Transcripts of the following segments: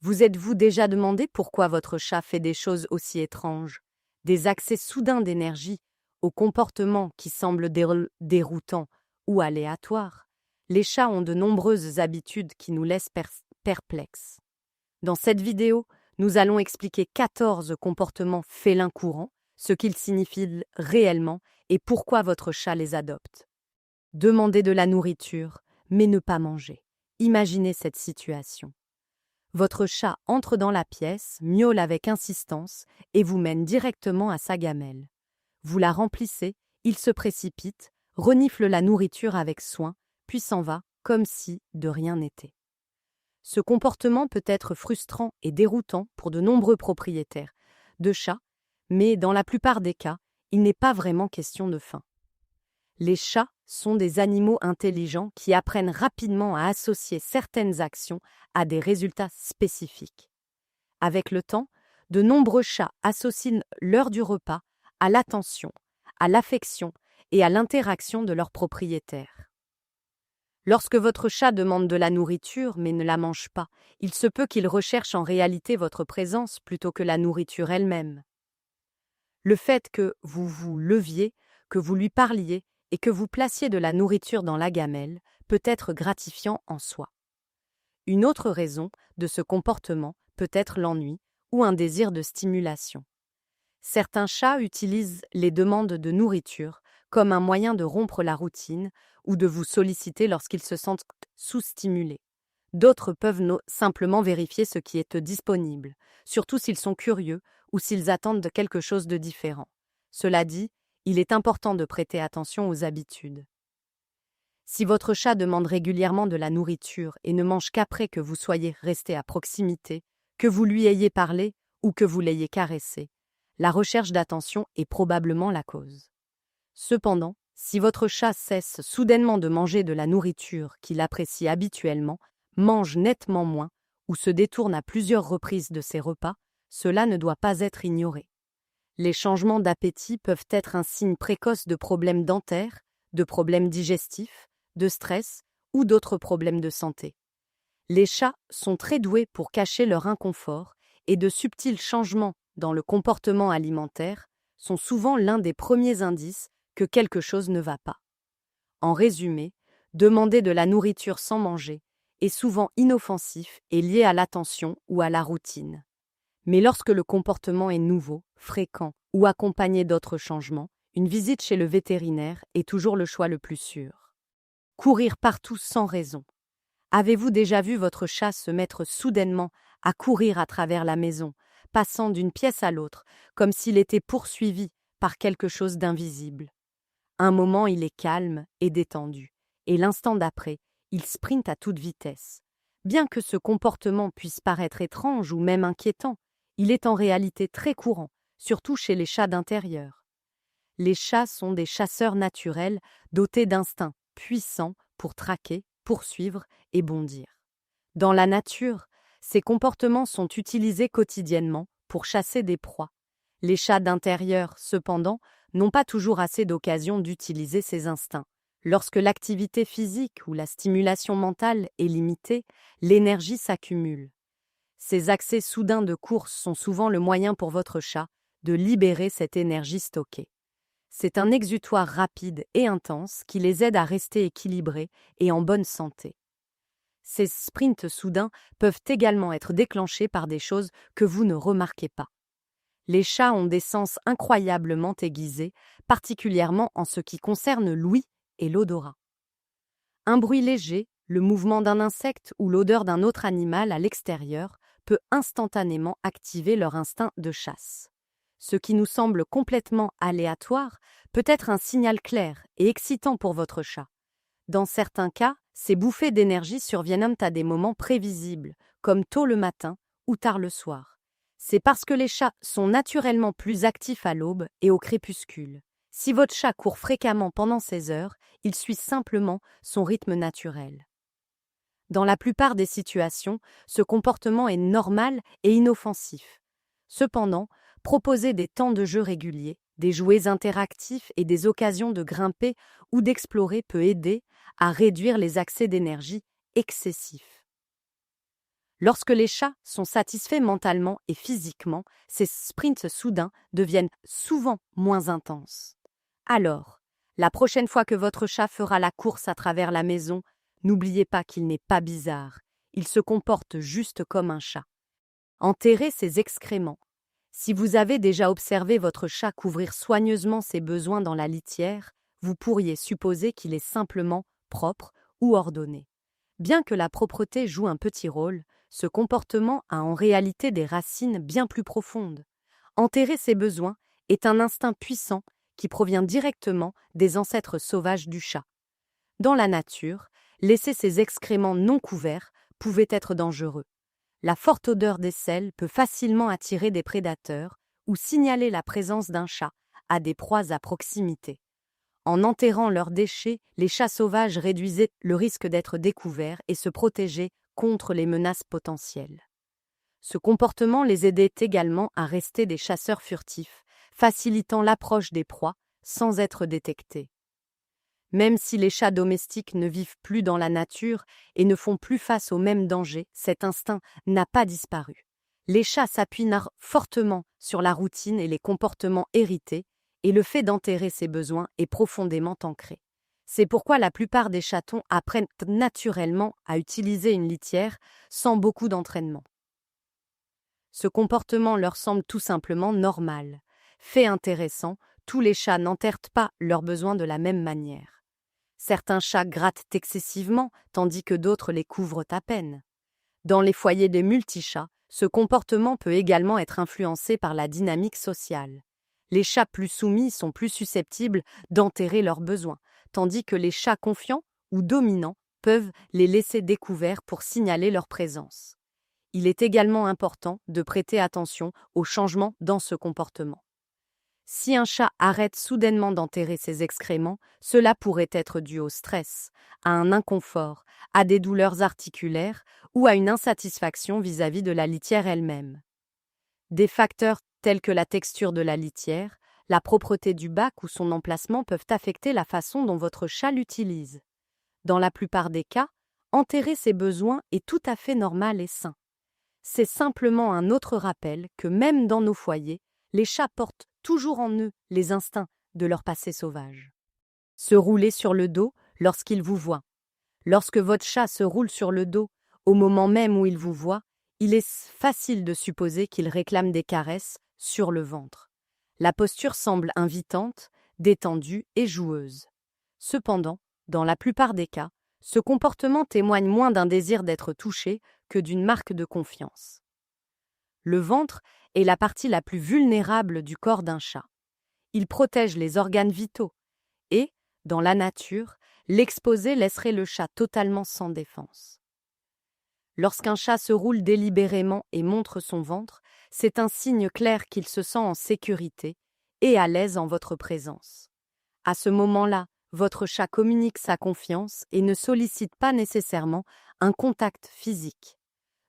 Vous êtes-vous déjà demandé pourquoi votre chat fait des choses aussi étranges? Des accès soudains d'énergie au comportement qui semble déroutant ou aléatoire? Les chats ont de nombreuses habitudes qui nous laissent perplexes. Dans cette vidéo, nous allons expliquer 14 comportements félins courants, ce qu'ils signifient réellement et pourquoi votre chat les adopte. Demander de la nourriture, mais ne pas manger. Imaginez cette situation. Votre chat entre dans la pièce, miaule avec insistance et vous mène directement à sa gamelle. Vous la remplissez, il se précipite, renifle la nourriture avec soin, puis s'en va, comme si de rien n'était. Ce comportement peut être frustrant et déroutant pour de nombreux propriétaires de chats, mais dans la plupart des cas, il n'est pas vraiment question de faim. Les chats sont des animaux intelligents qui apprennent rapidement à associer certaines actions à des résultats spécifiques. Avec le temps, de nombreux chats associent l'heure du repas à l'attention, à l'affection et à l'interaction de leur propriétaire. Lorsque votre chat demande de la nourriture mais ne la mange pas, il se peut qu'il recherche en réalité votre présence plutôt que la nourriture elle-même. Le fait que vous vous leviez, que vous lui parliez et que vous placiez de la nourriture dans la gamelle peut être gratifiant en soi. Une autre raison de ce comportement peut être l'ennui ou un désir de stimulation. Certains chats utilisent les demandes de nourriture comme un moyen de rompre la routine ou de vous solliciter lorsqu'ils se sentent sous-stimulés. D'autres peuvent simplement vérifier ce qui est disponible, surtout s'ils sont curieux ou s'ils attendent quelque chose de différent. Cela dit, il est important de prêter attention aux habitudes. Si votre chat demande régulièrement de la nourriture et ne mange qu'après que vous soyez resté à proximité, que vous lui ayez parlé ou que vous l'ayez caressé, la recherche d'attention est probablement la cause. Cependant, si votre chat cesse soudainement de manger de la nourriture qu'il apprécie habituellement, mange nettement moins ou se détourne à plusieurs reprises de ses repas, cela ne doit pas être ignoré. Les changements d'appétit peuvent être un signe précoce de problèmes dentaires, de problèmes digestifs, de stress ou d'autres problèmes de santé. Les chats sont très doués pour cacher leur inconfort et de subtils changements dans le comportement alimentaire sont souvent l'un des premiers indices que quelque chose ne va pas. En résumé, demander de la nourriture sans manger est souvent inoffensif et lié à l'attention ou à la routine. Mais lorsque le comportement est nouveau, fréquent ou accompagné d'autres changements, une visite chez le vétérinaire est toujours le choix le plus sûr. Courir partout sans raison. Avez-vous déjà vu votre chat se mettre soudainement à courir à travers la maison, passant d'une pièce à l'autre, comme s'il était poursuivi par quelque chose d'invisible? Un moment, il est calme et détendu, et l'instant d'après, il sprinte à toute vitesse. Bien que ce comportement puisse paraître étrange ou même inquiétant, il est en réalité très courant, surtout chez les chats d'intérieur. Les chats sont des chasseurs naturels dotés d'instincts puissants pour traquer, poursuivre et bondir. Dans la nature, ces comportements sont utilisés quotidiennement pour chasser des proies. Les chats d'intérieur, cependant, n'ont pas toujours assez d'occasions d'utiliser ces instincts. Lorsque l'activité physique ou la stimulation mentale est limitée, l'énergie s'accumule. Ces accès soudains de course sont souvent le moyen pour votre chat de libérer cette énergie stockée. C'est un exutoire rapide et intense qui les aide à rester équilibrés et en bonne santé. Ces sprints soudains peuvent également être déclenchés par des choses que vous ne remarquez pas. Les chats ont des sens incroyablement aiguisés, particulièrement en ce qui concerne l'ouïe et l'odorat. Un bruit léger, le mouvement d'un insecte ou l'odeur d'un autre animal à l'extérieur peut instantanément activer leur instinct de chasse. Ce qui nous semble complètement aléatoire peut être un signal clair et excitant pour votre chat. Dans certains cas, ces bouffées d'énergie surviennent à des moments prévisibles, comme tôt le matin ou tard le soir. C'est parce que les chats sont naturellement plus actifs à l'aube et au crépuscule. Si votre chat court fréquemment pendant ces heures, il suit simplement son rythme naturel. Dans la plupart des situations, ce comportement est normal et inoffensif. Cependant, proposer des temps de jeu réguliers, des jouets interactifs et des occasions de grimper ou d'explorer peut aider à réduire les accès d'énergie excessifs. Lorsque les chats sont satisfaits mentalement et physiquement, ces sprints soudains deviennent souvent moins intenses. Alors, la prochaine fois que votre chat fera la course à travers la maison, n'oubliez pas qu'il n'est pas bizarre. Il se comporte juste comme un chat. Enterrez ses excréments. Si vous avez déjà observé votre chat couvrir soigneusement ses besoins dans la litière, vous pourriez supposer qu'il est simplement propre ou ordonné. Bien que la propreté joue un petit rôle, ce comportement a en réalité des racines bien plus profondes. Enterrer ses besoins est un instinct puissant qui provient directement des ancêtres sauvages du chat. Dans la nature, laisser ses excréments non couverts pouvait être dangereux. La forte odeur des selles peut facilement attirer des prédateurs ou signaler la présence d'un chat à des proies à proximité. En enterrant leurs déchets, les chats sauvages réduisaient le risque d'être découverts et se protégeaient contre les menaces potentielles. Ce comportement les aidait également à rester des chasseurs furtifs, facilitant l'approche des proies sans être détectés. Même si les chats domestiques ne vivent plus dans la nature et ne font plus face aux mêmes dangers, cet instinct n'a pas disparu. Les chats s'appuient fortement sur la routine et les comportements hérités, et le fait d'enterrer ses besoins est profondément ancré. C'est pourquoi la plupart des chatons apprennent naturellement à utiliser une litière sans beaucoup d'entraînement. Ce comportement leur semble tout simplement normal. Fait intéressant, tous les chats n'enterrent pas leurs besoins de la même manière. Certains chats grattent excessivement, tandis que d'autres les couvrent à peine. Dans les foyers des multichats, ce comportement peut également être influencé par la dynamique sociale. Les chats plus soumis sont plus susceptibles d'enterrer leurs besoins, tandis que les chats confiants ou dominants peuvent les laisser découverts pour signaler leur présence. Il est également important de prêter attention aux changements dans ce comportement. Si un chat arrête soudainement d'enterrer ses excréments, cela pourrait être dû au stress, à un inconfort, à des douleurs articulaires ou à une insatisfaction vis-à-vis de la litière elle-même. Des facteurs tels que la texture de la litière, la propreté du bac ou son emplacement peuvent affecter la façon dont votre chat l'utilise. Dans la plupart des cas, enterrer ses besoins est tout à fait normal et sain. C'est simplement un autre rappel que même dans nos foyers, les chats portent toujours en eux les instincts de leur passé sauvage. Se rouler sur le dos lorsqu'il vous voit. Lorsque votre chat se roule sur le dos, au moment même où il vous voit, il est facile de supposer qu'il réclame des caresses sur le ventre. La posture semble invitante, détendue et joueuse. Cependant, dans la plupart des cas, ce comportement témoigne moins d'un désir d'être touché que d'une marque de confiance. Le ventre est la partie la plus vulnérable du corps d'un chat. Il protège les organes vitaux et, dans la nature, l'exposer laisserait le chat totalement sans défense. Lorsqu'un chat se roule délibérément et montre son ventre, c'est un signe clair qu'il se sent en sécurité et à l'aise en votre présence. À ce moment-là, votre chat communique sa confiance et ne sollicite pas nécessairement un contact physique.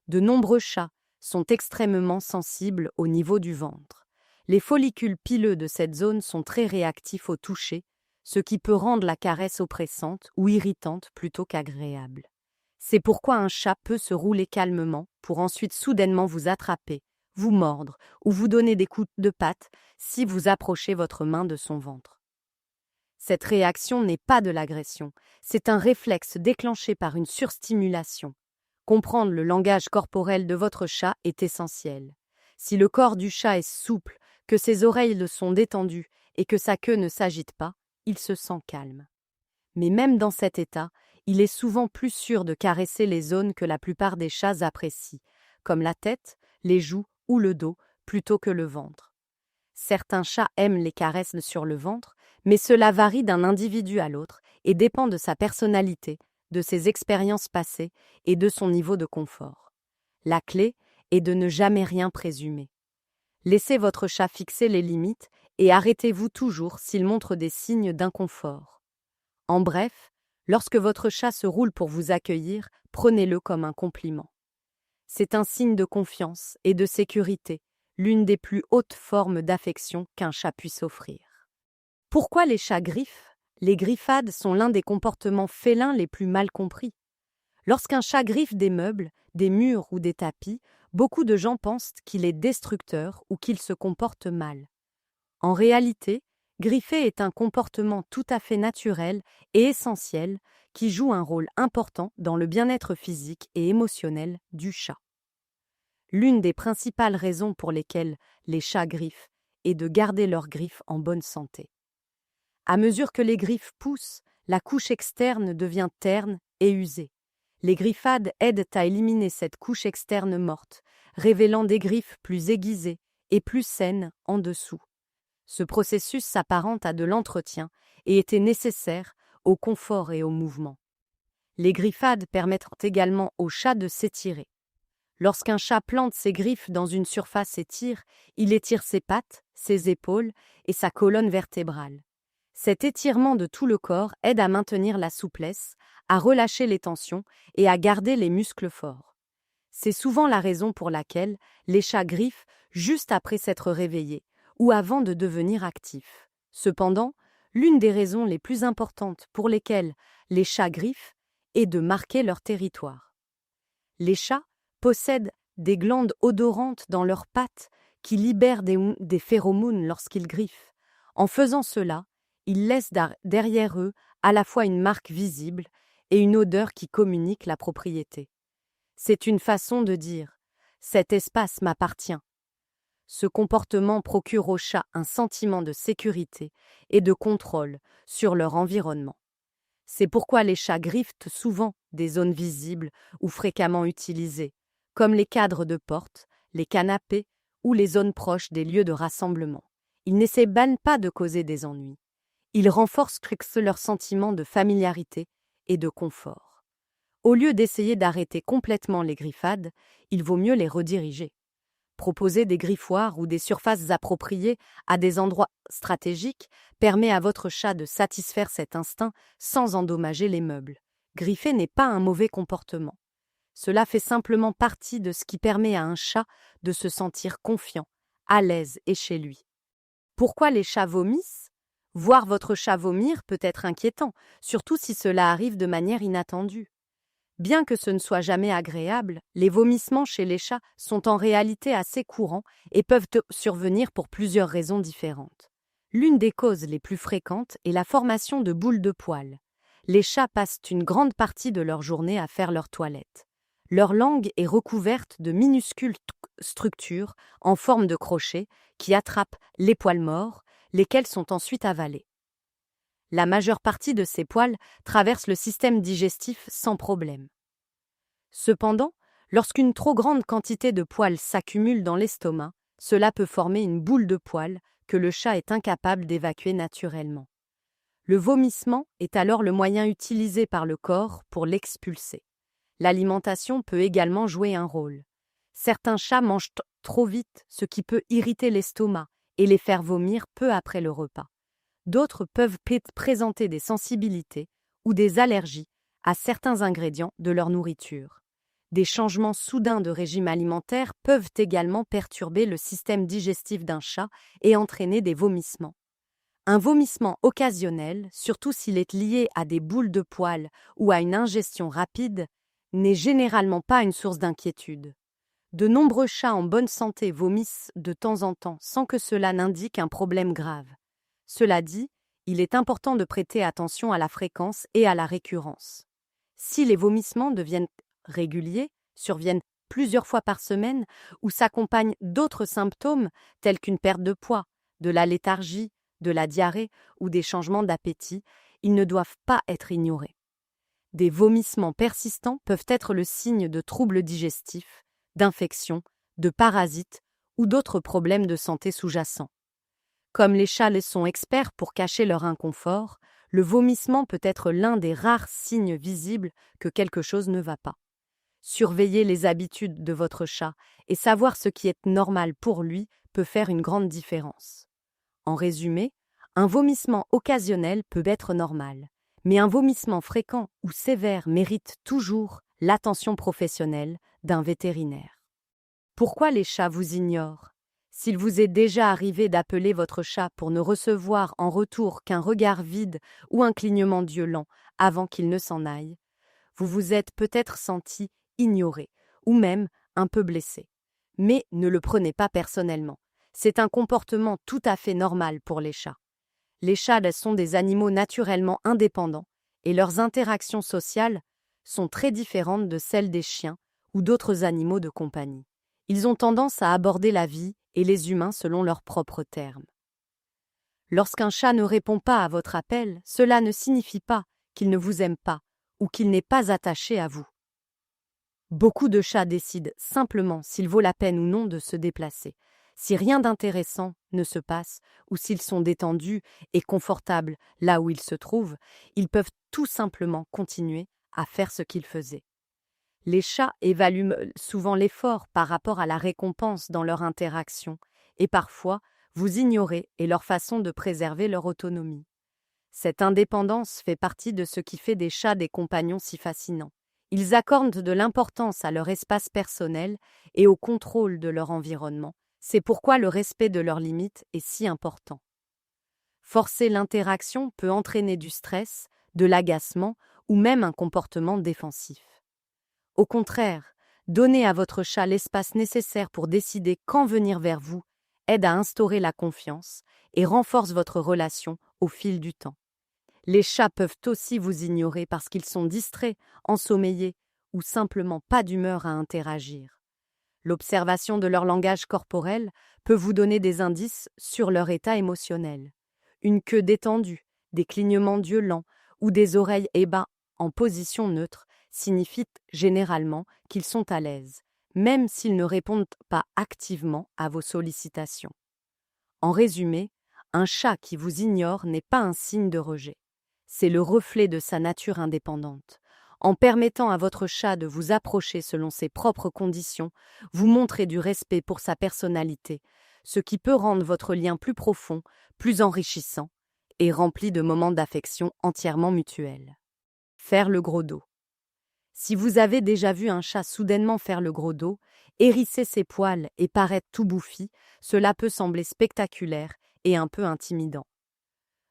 De nombreux chats sont extrêmement sensibles au niveau du ventre. Les follicules pileux de cette zone sont très réactifs au toucher, ce qui peut rendre la caresse oppressante ou irritante plutôt qu'agréable. C'est pourquoi un chat peut se rouler calmement pour ensuite soudainement vous attraper, vous mordre ou vous donner des coups de patte si vous approchez votre main de son ventre. Cette réaction n'est pas de l'agression, c'est un réflexe déclenché par une surstimulation. Comprendre le langage corporel de votre chat est essentiel. Si le corps du chat est souple, que ses oreilles le sont détendues et que sa queue ne s'agite pas, il se sent calme. Mais même dans cet état, il est souvent plus sûr de caresser les zones que la plupart des chats apprécient, comme la tête, les joues ou le dos, plutôt que le ventre. Certains chats aiment les caresses sur le ventre, mais cela varie d'un individu à l'autre et dépend de sa personnalité, de ses expériences passées et de son niveau de confort. La clé est de ne jamais rien présumer. Laissez votre chat fixer les limites et arrêtez-vous toujours s'il montre des signes d'inconfort. En bref, lorsque votre chat se roule pour vous accueillir, prenez-le comme un compliment. C'est un signe de confiance et de sécurité, l'une des plus hautes formes d'affection qu'un chat puisse offrir. Pourquoi les chats griffent ? Les griffades sont l'un des comportements félins les plus mal compris. Lorsqu'un chat griffe des meubles, des murs ou des tapis, beaucoup de gens pensent qu'il est destructeur ou qu'il se comporte mal. En réalité, griffer est un comportement tout à fait naturel et essentiel qui joue un rôle important dans le bien-être physique et émotionnel du chat. L'une des principales raisons pour lesquelles les chats griffent est de garder leurs griffes en bonne santé. À mesure que les griffes poussent, la couche externe devient terne et usée. Les griffades aident à éliminer cette couche externe morte, révélant des griffes plus aiguisées et plus saines en dessous. Ce processus s'apparente à de l'entretien et était nécessaire au confort et au mouvement. Les griffades permettent également au chat de s'étirer. Lorsqu'un chat plante ses griffes dans une surface et tire, il étire ses pattes, ses épaules et sa colonne vertébrale. Cet étirement de tout le corps aide à maintenir la souplesse, à relâcher les tensions et à garder les muscles forts. C'est souvent la raison pour laquelle les chats griffent juste après s'être réveillés ou avant de devenir actifs. Cependant, l'une des raisons les plus importantes pour lesquelles les chats griffent est de marquer leur territoire. Les chats possèdent des glandes odorantes dans leurs pattes qui libèrent des phéromones lorsqu'ils griffent. En faisant cela, ils laissent derrière eux à la fois une marque visible et une odeur qui communique la propriété. C'est une façon de dire « cet espace m'appartient ». Ce comportement procure aux chats un sentiment de sécurité et de contrôle sur leur environnement. C'est pourquoi les chats griffent souvent des zones visibles ou fréquemment utilisées, comme les cadres de porte, les canapés ou les zones proches des lieux de rassemblement. Ils n'essaient pas de causer des ennuis. Ils renforcent leur sentiment de familiarité et de confort. Au lieu d'essayer d'arrêter complètement les griffades, il vaut mieux les rediriger. Proposer des griffoirs ou des surfaces appropriées à des endroits stratégiques permet à votre chat de satisfaire cet instinct sans endommager les meubles. Griffer n'est pas un mauvais comportement. Cela fait simplement partie de ce qui permet à un chat de se sentir confiant, à l'aise et chez lui. Pourquoi les chats vomissent ? Voir votre chat vomir peut être inquiétant, surtout si cela arrive de manière inattendue. Bien que ce ne soit jamais agréable, les vomissements chez les chats sont en réalité assez courants et peuvent survenir pour plusieurs raisons différentes. L'une des causes les plus fréquentes est la formation de boules de poils. Les chats passent une grande partie de leur journée à faire leur toilette. Leur langue est recouverte de minuscules structures en forme de crochet qui attrapent les poils morts, lesquels sont ensuite avalés. La majeure partie de ces poils traverse le système digestif sans problème. Cependant, lorsqu'une trop grande quantité de poils s'accumule dans l'estomac, cela peut former une boule de poils que le chat est incapable d'évacuer naturellement. Le vomissement est alors le moyen utilisé par le corps pour l'expulser. L'alimentation peut également jouer un rôle. Certains chats mangent trop vite, ce qui peut irriter l'estomac et les faire vomir peu après le repas. D'autres peuvent présenter des sensibilités ou des allergies à certains ingrédients de leur nourriture. Des changements soudains de régime alimentaire peuvent également perturber le système digestif d'un chat et entraîner des vomissements. Un vomissement occasionnel, surtout s'il est lié à des boules de poils ou à une ingestion rapide, n'est généralement pas une source d'inquiétude. De nombreux chats en bonne santé vomissent de temps en temps sans que cela n'indique un problème grave. Cela dit, il est important de prêter attention à la fréquence et à la récurrence. Si les vomissements deviennent réguliers, surviennent plusieurs fois par semaine ou s'accompagnent d'autres symptômes tels qu'une perte de poids, de la léthargie, de la diarrhée ou des changements d'appétit, ils ne doivent pas être ignorés. Des vomissements persistants peuvent être le signe de troubles digestifs, d'infections, de parasites ou d'autres problèmes de santé sous-jacents. Comme les chats sont experts pour cacher leur inconfort, le vomissement peut être l'un des rares signes visibles que quelque chose ne va pas. Surveiller les habitudes de votre chat et savoir ce qui est normal pour lui peut faire une grande différence. En résumé, un vomissement occasionnel peut être normal, mais un vomissement fréquent ou sévère mérite toujours l'attention professionnelle d'un vétérinaire. Pourquoi les chats vous ignorent ? S'il vous est déjà arrivé d'appeler votre chat pour ne recevoir en retour qu'un regard vide ou un clignement d'yeux lent avant qu'il ne s'en aille, Vous vous êtes peut-être senti ignoré ou même un peu blessé. Mais ne le prenez pas personnellement. C'est un comportement tout à fait normal pour les chats. Les chats sont des animaux naturellement indépendants et leurs interactions sociales sont très différentes de celles des chiens ou d'autres animaux de compagnie. Ils ont tendance à aborder la vie et les humains selon leurs propres termes. Lorsqu'un chat ne répond pas à votre appel, cela ne signifie pas qu'il ne vous aime pas ou qu'il n'est pas attaché à vous. Beaucoup de chats décident simplement s'il vaut la peine ou non de se déplacer. Si rien d'intéressant ne se passe ou s'ils sont détendus et confortables là où ils se trouvent, ils peuvent tout simplement continuer à faire ce qu'ils faisaient. Les chats évaluent souvent l'effort par rapport à la récompense dans leur interaction et parfois vous ignorez et leur façon de préserver leur autonomie. Cette indépendance fait partie de ce qui fait des chats des compagnons si fascinants. Ils accordent de l'importance à leur espace personnel et au contrôle de leur environnement. C'est pourquoi le respect de leurs limites est si important. Forcer l'interaction peut entraîner du stress, de l'agacement ou même un comportement défensif. Au contraire, donner à votre chat l'espace nécessaire pour décider quand venir vers vous aide à instaurer la confiance et renforce votre relation au fil du temps. Les chats peuvent aussi vous ignorer parce qu'ils sont distraits, ensommeillés ou simplement pas d'humeur à interagir. L'observation de leur langage corporel peut vous donner des indices sur leur état émotionnel. Une queue détendue, des clignements d'yeux lents ou des oreilles ébats en position neutre signifient généralement qu'ils sont à l'aise, même s'ils ne répondent pas activement à vos sollicitations. En résumé, un chat qui vous ignore n'est pas un signe de rejet. C'est le reflet de sa nature indépendante. En permettant à votre chat de vous approcher selon ses propres conditions, vous montrez du respect pour sa personnalité, ce qui peut rendre votre lien plus profond, plus enrichissant et rempli de moments d'affection entièrement mutuels. Faire le gros dos. Si vous avez déjà vu un chat soudainement faire le gros dos, hérisser ses poils et paraître tout bouffi, cela peut sembler spectaculaire et un peu intimidant.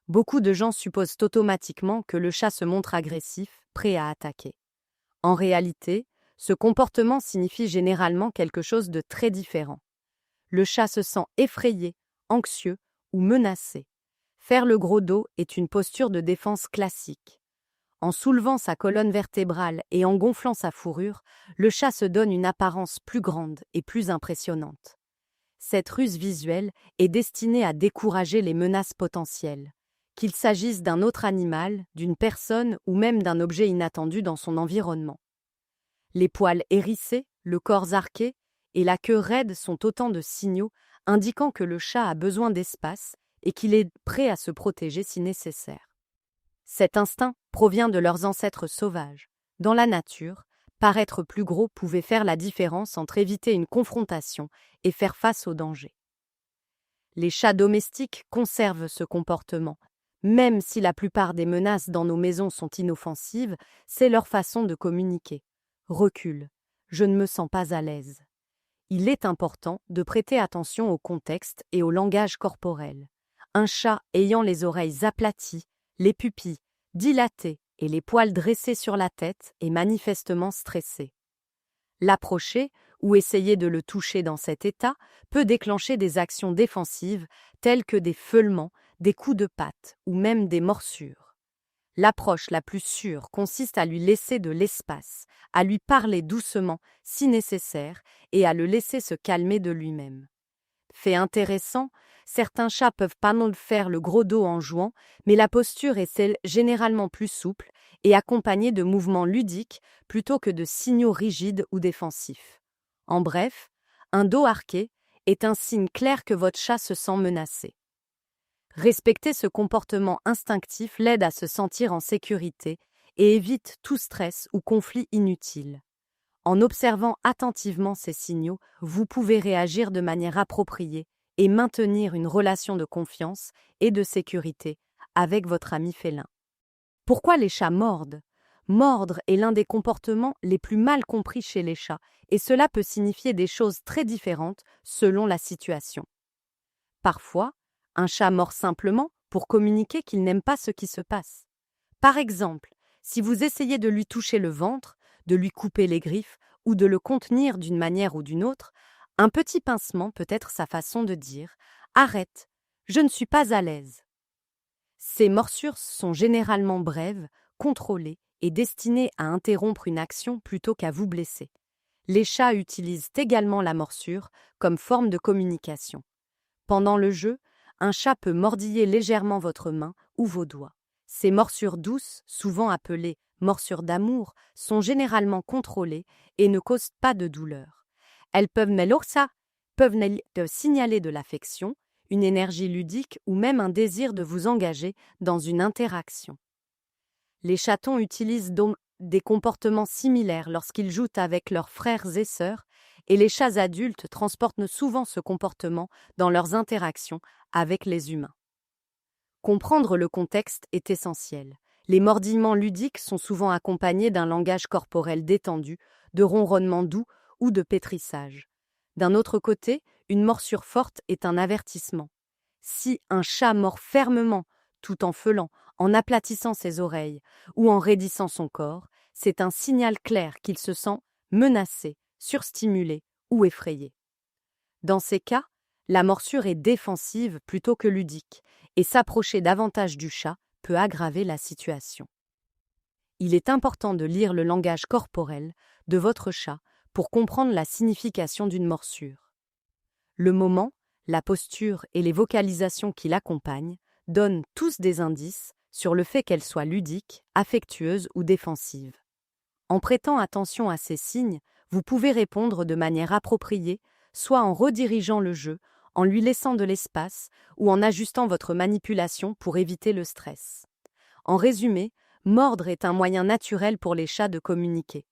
Beaucoup de gens supposent automatiquement que le chat se montre agressif, prêt à attaquer. En réalité, ce comportement signifie généralement quelque chose de très différent. Le chat se sent effrayé, anxieux ou menacé. Faire le gros dos est une posture de défense classique. En soulevant sa colonne vertébrale et en gonflant sa fourrure, le chat se donne une apparence plus grande et plus impressionnante. Cette ruse visuelle est destinée à décourager les menaces potentielles, qu'il s'agisse d'un autre animal, d'une personne ou même d'un objet inattendu dans son environnement. Les poils hérissés, le corps arqué et la queue raide sont autant de signaux indiquant que le chat a besoin d'espace et qu'il est prêt à se protéger si nécessaire. Cet instinct provient de leurs ancêtres sauvages. Dans la nature, paraître plus gros pouvait faire la différence entre éviter une confrontation et faire face au danger. Les chats domestiques conservent ce comportement. Même si la plupart des menaces dans nos maisons sont inoffensives, c'est leur façon de communiquer. Recule. Je ne me sens pas à l'aise. Il est important de prêter attention au contexte et au langage corporel. Un chat ayant les oreilles aplaties, les pupilles dilatées et les poils dressés sur la tête est manifestement stressé. L'approcher ou essayer de le toucher dans cet état peut déclencher des actions défensives telles que des feulements, des coups de patte ou même des morsures. L'approche la plus sûre consiste à lui laisser de l'espace, à lui parler doucement si nécessaire et à le laisser se calmer de lui-même. Fait intéressant, certains chats peuvent pas non faire le gros dos en jouant, mais la posture est celle généralement plus souple et accompagnée de mouvements ludiques plutôt que de signaux rigides ou défensifs. En bref, un dos arqué est un signe clair que votre chat se sent menacé. Respecter ce comportement instinctif l'aide à se sentir en sécurité et évite tout stress ou conflit inutile. En observant attentivement ces signaux, vous pouvez réagir de manière appropriée et maintenir une relation de confiance et de sécurité avec votre ami félin. Pourquoi les chats mordent ? Mordre est l'un des comportements les plus mal compris chez les chats, et cela peut signifier des choses très différentes selon la situation. Parfois, un chat mord simplement pour communiquer qu'il n'aime pas ce qui se passe. Par exemple, Si vous essayez de lui toucher le ventre, de lui couper les griffes ou de le contenir d'une manière ou d'une autre, un petit pincement peut être sa façon de dire « Arrête, je ne suis pas à l'aise ». Ces morsures sont généralement brèves, contrôlées et destinées à interrompre une action plutôt qu'à vous blesser. Les chats utilisent également la morsure comme forme de communication. Pendant le jeu, un chat peut mordiller légèrement votre main ou vos doigts. Ces morsures douces, souvent appelées morsures d'amour, sont généralement contrôlées et ne causent pas de douleur. Elles peuvent signaler de l'affection, une énergie ludique ou même un désir de vous engager dans une interaction. Les chatons utilisent donc des comportements similaires lorsqu'ils jouent avec leurs frères et sœurs, et les chats adultes transportent souvent ce comportement dans leurs interactions avec les humains. Comprendre le contexte est essentiel. Les mordillements ludiques sont souvent accompagnés d'un langage corporel détendu, de ronronnements doux ou de pétrissage. D'un autre côté, une morsure forte est un avertissement. Si un chat mord fermement, tout en feulant, en aplatissant ses oreilles ou en raidissant son corps, c'est un signal clair qu'il se sent menacé, surstimulé ou effrayé. Dans ces cas, la morsure est défensive plutôt que ludique, et s'approcher davantage du chat peut aggraver la situation. Il est important de lire le langage corporel de votre chat pour comprendre la signification d'une morsure. Le moment, la posture et les vocalisations qui l'accompagnent donnent tous des indices sur le fait qu'elle soit ludique, affectueuse ou défensive. En prêtant attention à ces signes, vous pouvez répondre de manière appropriée, soit en redirigeant le jeu, en lui laissant de l'espace ou en ajustant votre manipulation pour éviter le stress. En résumé, mordre est un moyen naturel pour les chats de communiquer.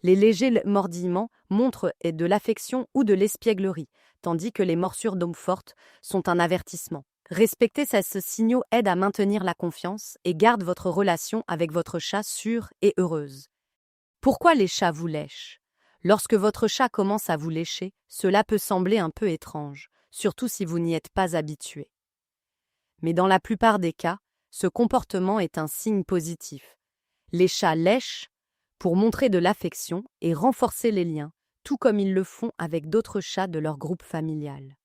Les légers mordillements montrent de l'affection ou de l'espièglerie, tandis que les morsures d'hommes fortes sont un avertissement. Respecter ces signaux aide à maintenir la confiance et garde votre relation avec votre chat sûre et heureuse. Pourquoi les chats vous lèchent ? Lorsque votre chat commence à vous lécher, cela peut sembler un peu étrange, surtout si vous n'y êtes pas habitué. Mais dans la plupart des cas, ce comportement est un signe positif. Les chats lèchent pour montrer de l'affection et renforcer les liens, tout comme ils le font avec d'autres chats de leur groupe familial.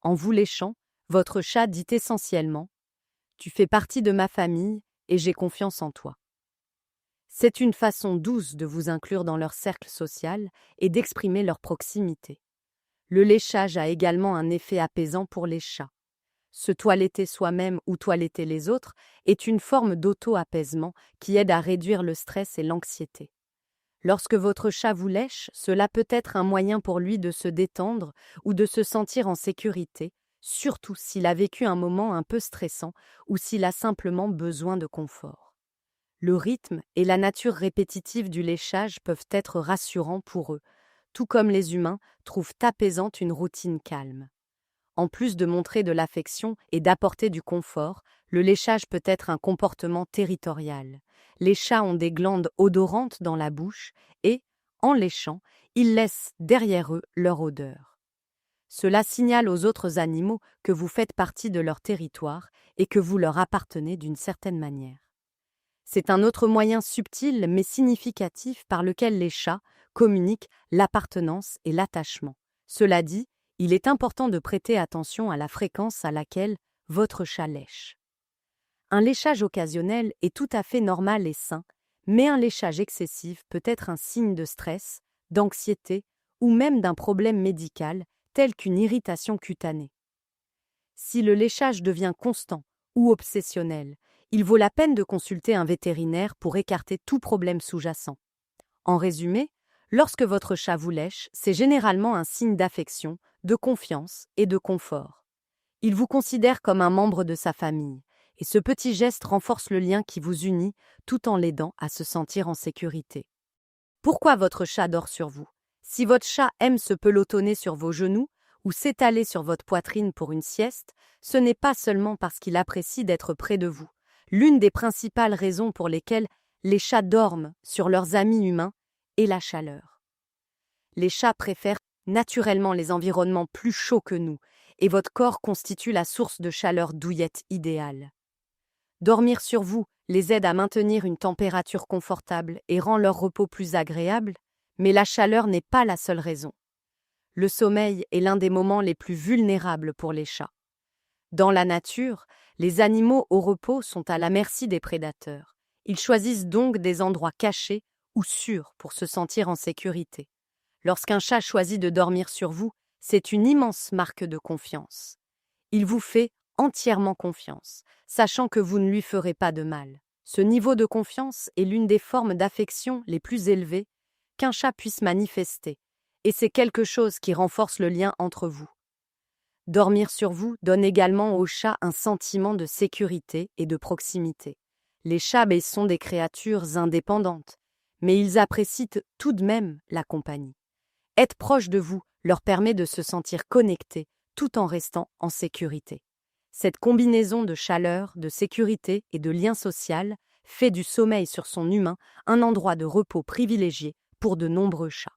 En vous léchant, votre chat dit essentiellement « Tu fais partie de ma famille et j'ai confiance en toi ». C'est une façon douce de vous inclure dans leur cercle social et d'exprimer leur proximité. Le léchage a également un effet apaisant pour les chats. Se toiletter soi-même ou toiletter les autres est une forme d'auto-apaisement qui aide à réduire le stress et l'anxiété. Lorsque votre chat vous lèche, cela peut être un moyen pour lui de se détendre ou de se sentir en sécurité, surtout s'il a vécu un moment un peu stressant ou s'il a simplement besoin de confort. Le rythme et la nature répétitive du léchage peuvent être rassurants pour eux, tout comme les humains trouvent apaisante une routine calme. En plus de montrer de l'affection et d'apporter du confort, le léchage peut être un comportement territorial. Les chats ont des glandes odorantes dans la bouche et, en léchant, ils laissent derrière eux leur odeur. Cela signale aux autres animaux que vous faites partie de leur territoire et que vous leur appartenez d'une certaine manière. C'est un autre moyen subtil mais significatif par lequel les chats communiquent l'appartenance et l'attachement. Cela dit, il est important de prêter attention à la fréquence à laquelle votre chat lèche. Un léchage occasionnel est tout à fait normal et sain, mais un léchage excessif peut être un signe de stress, d'anxiété ou même d'un problème médical tel qu'une irritation cutanée. Si le léchage devient constant ou obsessionnel, il vaut la peine de consulter un vétérinaire pour écarter tout problème sous-jacent. En résumé, lorsque votre chat vous lèche, c'est généralement un signe d'affection, de confiance et de confort. Il vous considère comme un membre de sa famille, et ce petit geste renforce le lien qui vous unit tout en l'aidant à se sentir en sécurité. Pourquoi votre chat dort sur vous ? Si votre chat aime se pelotonner sur vos genoux ou s'étaler sur votre poitrine pour une sieste, ce n'est pas seulement parce qu'il apprécie d'être près de vous. L'une des principales raisons pour lesquelles les chats dorment sur leurs amis humains est la chaleur. Les chats préfèrent naturellement les environnements plus chauds que nous, et votre corps constitue la source de chaleur douillette idéale. Dormir sur vous les aide à maintenir une température confortable et rend leur repos plus agréable, mais la chaleur n'est pas la seule raison. Le sommeil est l'un des moments les plus vulnérables pour les chats. Dans la nature, les animaux au repos sont à la merci des prédateurs. Ils choisissent donc des endroits cachés ou sûrs pour se sentir en sécurité. Lorsqu'un chat choisit de dormir sur vous, c'est une immense marque de confiance. Il vous fait entièrement confiance, sachant que vous ne lui ferez pas de mal. Ce niveau de confiance est l'une des formes d'affection les plus élevées qu'un chat puisse manifester, et c'est quelque chose qui renforce le lien entre vous. Dormir sur vous donne également aux chats un sentiment de sécurité et de proximité. Les chats sont des créatures indépendantes, mais ils apprécient tout de même la compagnie. Être proche de vous leur permet de se sentir connectés tout en restant en sécurité. Cette combinaison de chaleur, de sécurité et de lien social fait du sommeil sur son humain un endroit de repos privilégié pour de nombreux chats.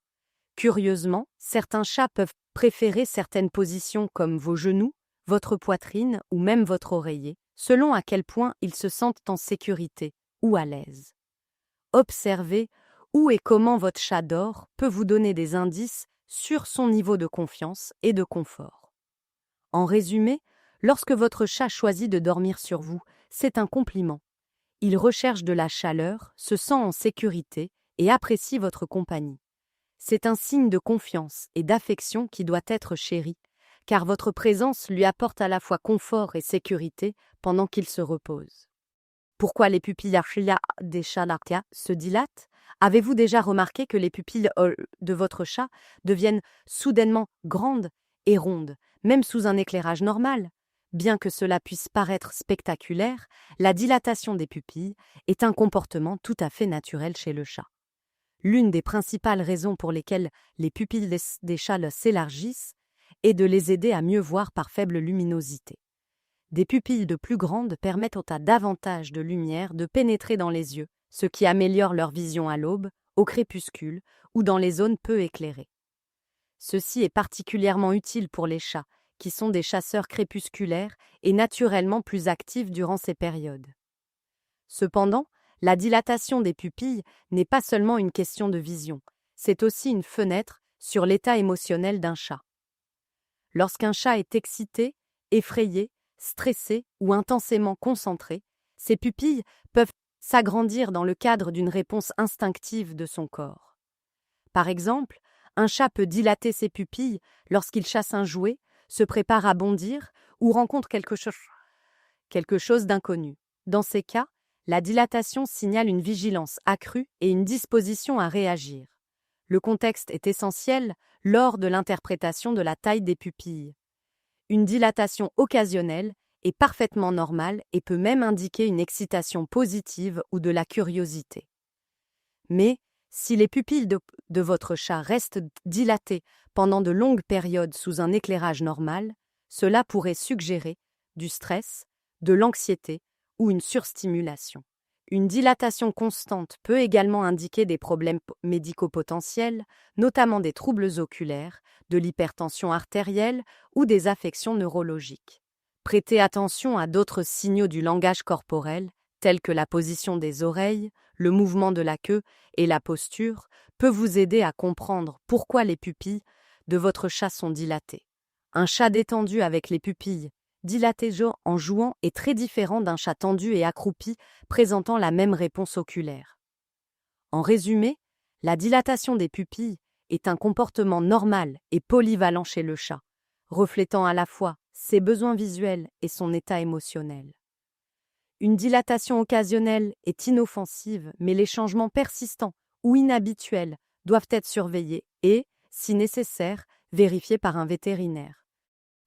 Curieusement, certains chats peuvent préférer certaines positions comme vos genoux, votre poitrine ou même votre oreiller, selon à quel point ils se sentent en sécurité ou à l'aise. Observez où et comment votre chat dort peut vous donner des indices sur son niveau de confiance et de confort. En résumé, lorsque votre chat choisit de dormir sur vous, c'est un compliment. Il recherche de la chaleur, se sent en sécurité et apprécie votre compagnie. C'est un signe de confiance et d'affection qui doit être chéri, car votre présence lui apporte à la fois confort et sécurité pendant qu'il se repose. Pourquoi les pupilles des chats se dilatent? Avez-vous déjà remarqué que les pupilles de votre chat deviennent soudainement grandes et rondes, même sous un éclairage normal? Bien que cela puisse paraître spectaculaire, la dilatation des pupilles est un comportement tout à fait naturel chez le chat. L'une des principales raisons pour lesquelles les pupilles des chats s'élargissent est de les aider à mieux voir par faible luminosité. Des pupilles de plus grandes permettent à davantage de lumière de pénétrer dans les yeux, ce qui améliore leur vision à l'aube, au crépuscule ou dans les zones peu éclairées. Ceci est particulièrement utile pour les chats, qui sont des chasseurs crépusculaires et naturellement plus actifs durant ces périodes. Cependant, la dilatation des pupilles n'est pas seulement une question de vision, c'est aussi une fenêtre sur l'état émotionnel d'un chat. Lorsqu'un chat est excité, effrayé, stressé ou intensément concentré, ses pupilles peuvent s'agrandir dans le cadre d'une réponse instinctive de son corps. Par exemple, un chat peut dilater ses pupilles lorsqu'il chasse un jouet, se prépare à bondir ou rencontre quelque chose d'inconnu. Dans ces cas, la dilatation signale une vigilance accrue et une disposition à réagir. Le contexte est essentiel lors de l'interprétation de la taille des pupilles. Une dilatation occasionnelle est parfaitement normale et peut même indiquer une excitation positive ou de la curiosité. Mais, si les pupilles de votre chat restent dilatées pendant de longues périodes sous un éclairage normal, cela pourrait suggérer du stress, de l'anxiété ou une surstimulation. Une dilatation constante peut également indiquer des problèmes médicaux potentiels, notamment des troubles oculaires, de l'hypertension artérielle ou des affections neurologiques. Prêtez attention à d'autres signaux du langage corporel, tels que la position des oreilles, le mouvement de la queue et la posture, peut vous aider à comprendre pourquoi les pupilles de votre chat sont dilatées. Un chat détendu avec les pupilles dilaté en jouant est très différent d'un chat tendu et accroupi présentant la même réponse oculaire. En résumé, la dilatation des pupilles est un comportement normal et polyvalent chez le chat, reflétant à la fois ses besoins visuels et son état émotionnel. Une dilatation occasionnelle est inoffensive, mais les changements persistants ou inhabituels doivent être surveillés et, si nécessaire, vérifiés par un vétérinaire.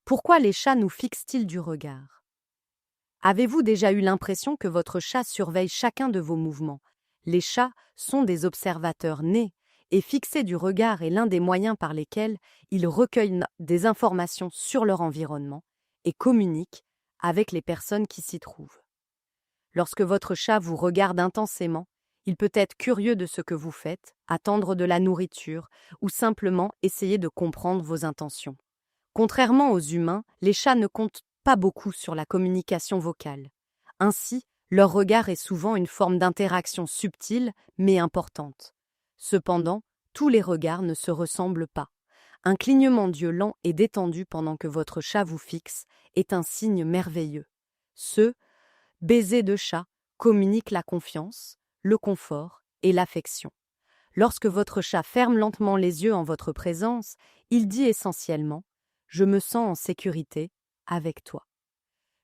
Pourquoi les chats nous fixent-ils du regard? Avez-vous déjà eu l'impression que votre chat surveille chacun de vos mouvements? Les chats sont des observateurs nés et fixer du regard est l'un des moyens par lesquels ils recueillent des informations sur leur environnement et communiquent avec les personnes qui s'y trouvent. Lorsque votre chat vous regarde intensément, il peut être curieux de ce que vous faites, attendre de la nourriture ou simplement essayer de comprendre vos intentions. Contrairement aux humains, les chats ne comptent pas beaucoup sur la communication vocale. Ainsi, Leur regard est souvent une forme d'interaction subtile mais importante. Cependant, tous les regards ne se ressemblent pas. Un clignement d'yeux lent et détendu pendant que votre chat vous fixe est un signe merveilleux. Ce baiser de chat communique la confiance, le confort et l'affection. Lorsque votre chat ferme lentement les yeux en votre présence, il dit essentiellement « Je me sens en sécurité avec toi ».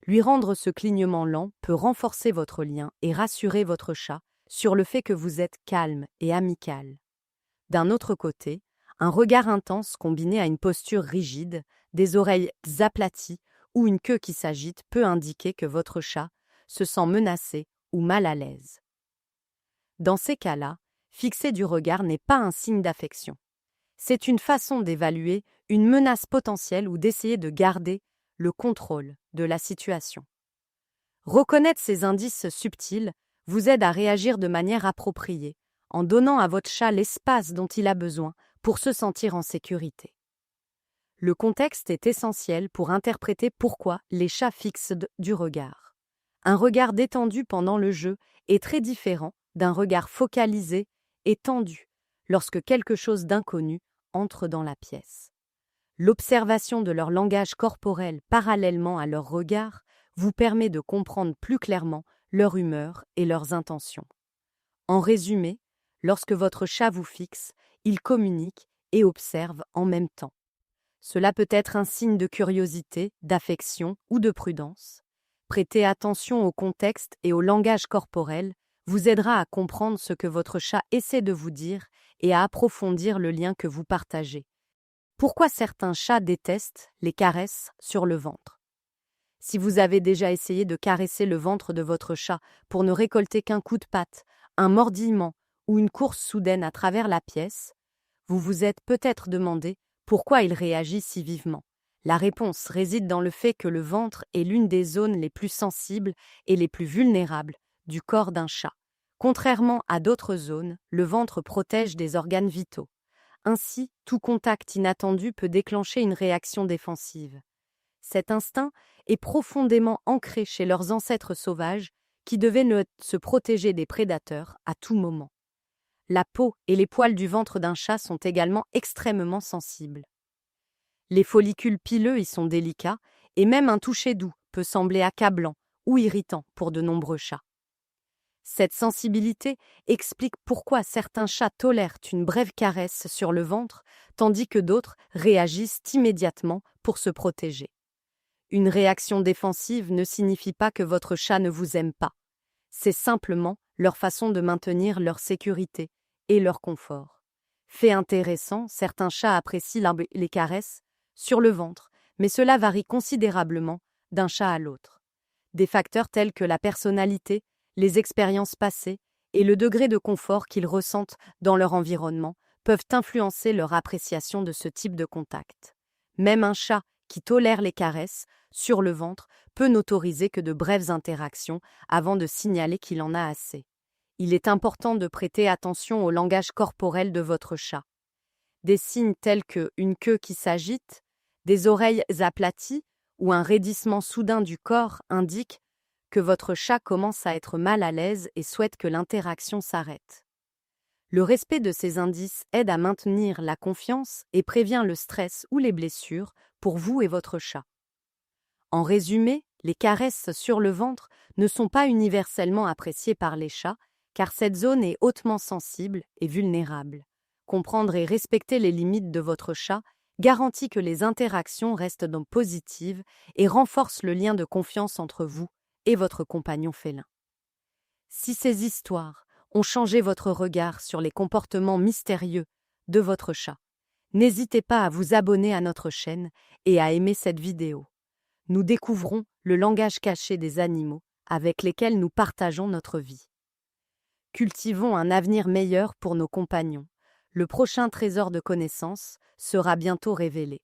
Lui rendre ce clignement lent peut renforcer votre lien et rassurer votre chat sur le fait que vous êtes calme et amical. D'un autre côté, un regard intense combiné à une posture rigide, des oreilles aplaties ou une queue qui s'agite peut indiquer que votre chat se sent menacé ou mal à l'aise. Dans ces cas-là, fixer du regard n'est pas un signe d'affection. C'est une façon d'évaluer une menace potentielle ou d'essayer de garder le contrôle de la situation. Reconnaître ces indices subtils vous aide à réagir de manière appropriée, en donnant à votre chat l'espace dont il a besoin pour se sentir en sécurité. Le contexte est essentiel pour interpréter pourquoi les chats fixent du regard. Un regard détendu pendant le jeu est très différent d'un regard focalisé et tendu lorsque quelque chose d'inconnu entre dans la pièce. L'observation de leur langage corporel parallèlement à leur regard vous permet de comprendre plus clairement leur humeur et leurs intentions. En résumé, lorsque votre chat vous fixe, il communique et observe en même temps. Cela peut être un signe de curiosité, d'affection ou de prudence. Prêter attention au contexte et au langage corporel vous aidera à comprendre ce que votre chat essaie de vous dire et à approfondir le lien que vous partagez. Pourquoi certains chats détestent les caresses sur le ventre? Si vous avez déjà essayé de caresser le ventre de votre chat pour ne récolter qu'un coup de patte, un mordillement ou une course soudaine à travers la pièce, vous vous êtes peut-être demandé pourquoi il réagit si vivement. La réponse réside dans le fait que le ventre est l'une des zones les plus sensibles et les plus vulnérables du corps d'un chat. Contrairement à d'autres zones, le ventre protège des organes vitaux. Ainsi, tout contact inattendu peut déclencher une réaction défensive. Cet instinct est profondément ancré chez leurs ancêtres sauvages qui devaient se protéger des prédateurs à tout moment. La peau et les poils du ventre d'un chat sont également extrêmement sensibles. Les follicules pileux y sont délicats et même un toucher doux peut sembler accablant ou irritant pour de nombreux chats. Cette sensibilité explique pourquoi certains chats tolèrent une brève caresse sur le ventre, tandis que d'autres réagissent immédiatement pour se protéger. Une réaction défensive ne signifie pas que votre chat ne vous aime pas. C'est simplement leur façon de maintenir leur sécurité et leur confort. Fait intéressant, certains chats apprécient les caresses sur le ventre, mais cela varie considérablement d'un chat à l'autre. Des facteurs tels que la personnalité, les expériences passées et le degré de confort qu'ils ressentent dans leur environnement peuvent influencer leur appréciation de ce type de contact. Même un chat qui tolère les caresses sur le ventre peut n'autoriser que de brèves interactions avant de signaler qu'il en a assez. Il est important de prêter attention au langage corporel de votre chat. Des signes tels qu'une queue qui s'agite, des oreilles aplaties ou un raidissement soudain du corps indiquent que votre chat commence à être mal à l'aise et souhaite que l'interaction s'arrête. Le respect de ces indices aide à maintenir la confiance et prévient le stress ou les blessures pour vous et votre chat. En résumé, les caresses sur le ventre ne sont pas universellement appréciées par les chats, car cette zone est hautement sensible et vulnérable. Comprendre et respecter les limites de votre chat garantit que les interactions restent donc positives et renforce le lien de confiance entre vous et votre compagnon félin. Si ces histoires ont changé votre regard sur les comportements mystérieux de votre chat, n'hésitez pas à vous abonner à notre chaîne et à aimer cette vidéo. Nous découvrons le langage caché des animaux avec lesquels nous partageons notre vie. Cultivons un avenir meilleur pour nos compagnons. Le prochain trésor de connaissances sera bientôt révélé.